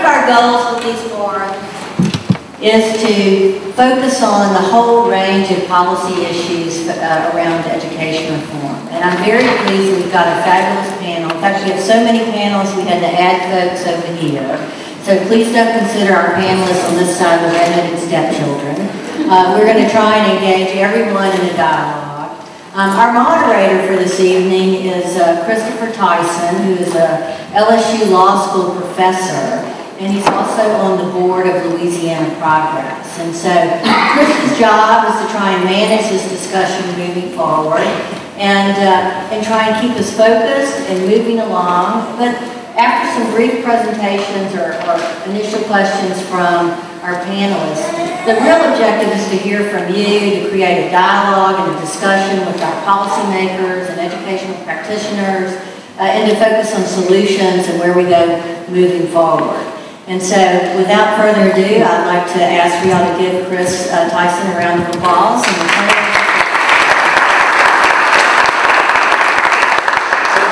our goals with these forums is to focus on the whole range of policy issues around education reform. And I'm very pleased we've got a fabulous panel. In fact, we have so many panels we had to add folks over here. So please don't consider our panelists on this side the redheaded stepchildren. We're going to try and engage everyone in a dialogue. Our moderator for this evening is Christopher Tyson, who is a LSU Law School professor, and he's also on the board of Louisiana Progress. And so Chris's job is to try and manage this discussion moving forward and try and keep us focused and moving along. But after some brief presentations or initial questions from our panelists, the real objective is to hear from you, to create a dialogue and a discussion with our policymakers and educational practitioners, and to focus on solutions and where we go moving forward. And so, without further ado, I'd like to ask for y'all to give Chris Tyson a round of applause.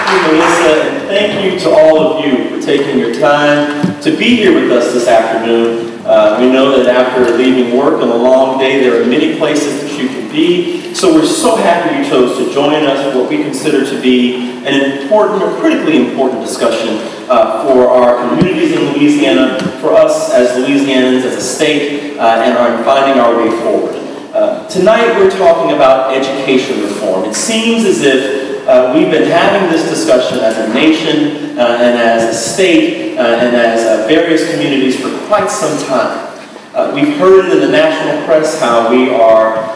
Thank you, Melissa, and thank you to all of you for taking your time to be here with us this afternoon. We know that after leaving work on a long day, there are many places that you can be. So we're so happy you chose to join us for what we consider to be an important, or critically important discussion for our communities in Louisiana, for us as Louisianans, as a state, and are finding our way forward. Tonight we're talking about education reform. It seems as if we've been having this discussion as a nation and as a state and as various communities for quite some time. We've heard in the national press how we are,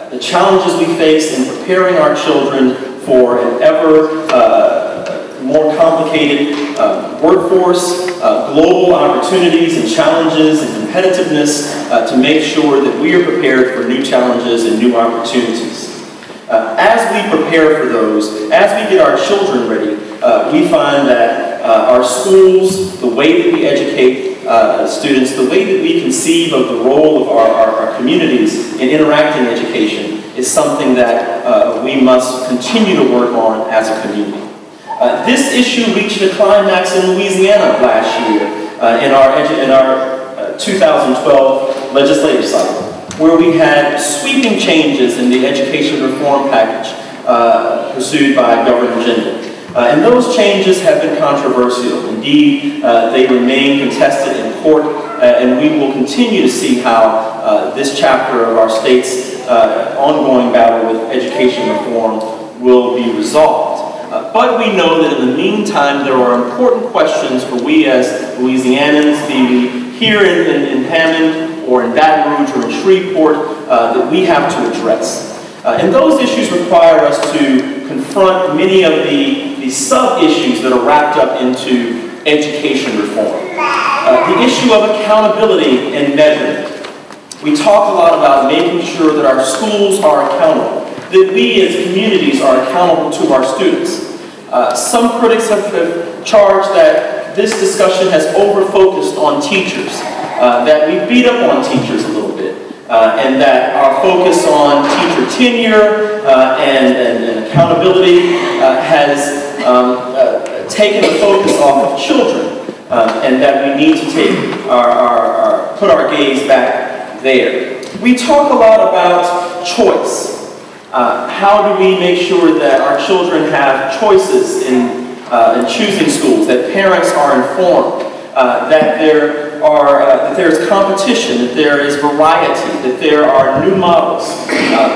the challenges we face in preparing our children for an ever more complicated workforce, global opportunities and challenges and competitiveness to make sure that we are prepared for new challenges and new opportunities. As we prepare for those, as we get our children ready, we find that our schools, the way that we educate students, the way that we conceive of the role of our communities in interacting education is something that we must continue to work on as a community. This issue reached a climax in Louisiana last year in our 2012 legislative cycle, where we had sweeping changes in the education reform package pursued by Governor Jindal. And those changes have been controversial. Indeed, they remain contested in court, and we will continue to see how this chapter of our state's ongoing battle with education reform will be resolved. But we know that in the meantime, there are important questions for we as Louisianans, be we here in Hammond or in Baton Rouge or in Shreveport, that we have to address. And those issues require us to confront many of the sub-issues that are wrapped up into education reform. The issue of accountability and measurement. We talk a lot about making sure that our schools are accountable, that we as communities are accountable to our students. Some critics have charged that this discussion has over-focused on teachers, that we beat up on teachers a little bit, and that our focus on teacher tenure and accountability has taken the focus off of children, and that we need to put our gaze back there. We talk a lot about choice. How do we make sure that our children have choices in choosing schools, that parents are informed, that there's competition, that there is variety, that there are new models.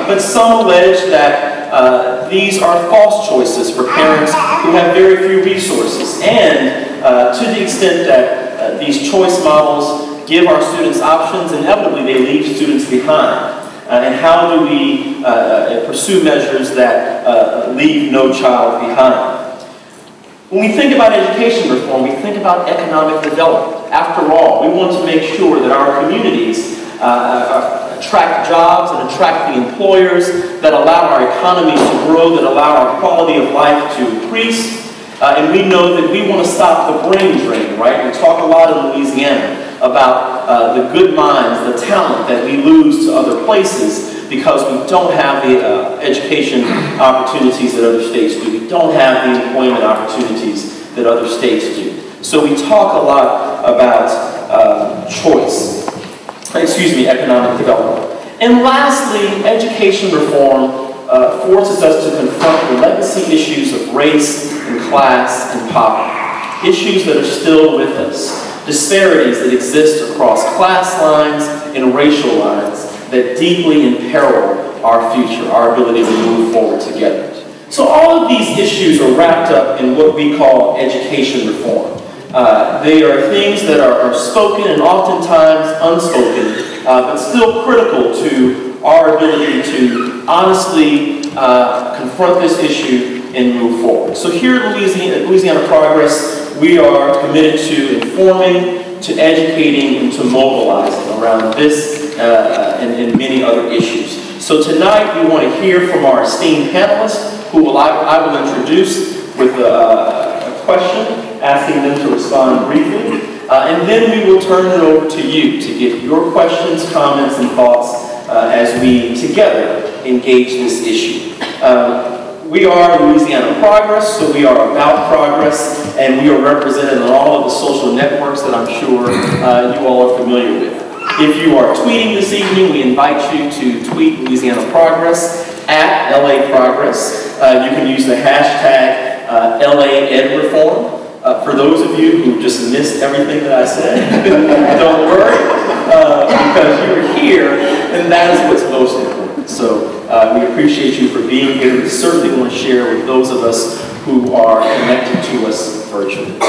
But some allege that these are false choices for parents who have very few resources, and to the extent that these choice models give our students options, inevitably they leave students behind. And how do we pursue measures that leave no child behind? When we think about education reform, we think about economic development. After all, we want to make sure that our communities attract jobs and attract the employers that allow our economies to grow, that allow our quality of life to increase. And we know that we want to stop the brain drain, right? We talk a lot in Louisiana about the good minds, the talent that we lose to other places because we don't have the education opportunities that other states do. We don't have the employment opportunities that other states do. So we talk a lot about economic development. And lastly, education reform forces us to confront the legacy issues of race and class and poverty, issues that are still with us, disparities that exist across class lines and racial lines that deeply imperil our future, our ability to move forward together. So all of these issues are wrapped up in what we call education reform. They are things that are spoken and oftentimes unspoken, but still critical to our ability to honestly confront this issue and move forward. So here at Louisiana Progress, we are committed to informing, to educating, and to mobilizing around this and many other issues. So tonight we want to hear from our esteemed panelists, who I will introduce with a question, asking them to respond briefly. And then we will turn it over to you to get your questions, comments, and thoughts as we together engage this issue. We are Louisiana Progress, so we are about progress, and we are represented on all of the social networks that I'm sure you all are familiar with. If you are tweeting this evening, we invite you to tweet Louisiana Progress at LA Progress. You can use the hashtag LAEdReform. For those of you who just missed everything that I said, don't worry, because you're here, and that is what's most important. So we appreciate you for being here. We certainly want to share with those of us who are connected to us virtually.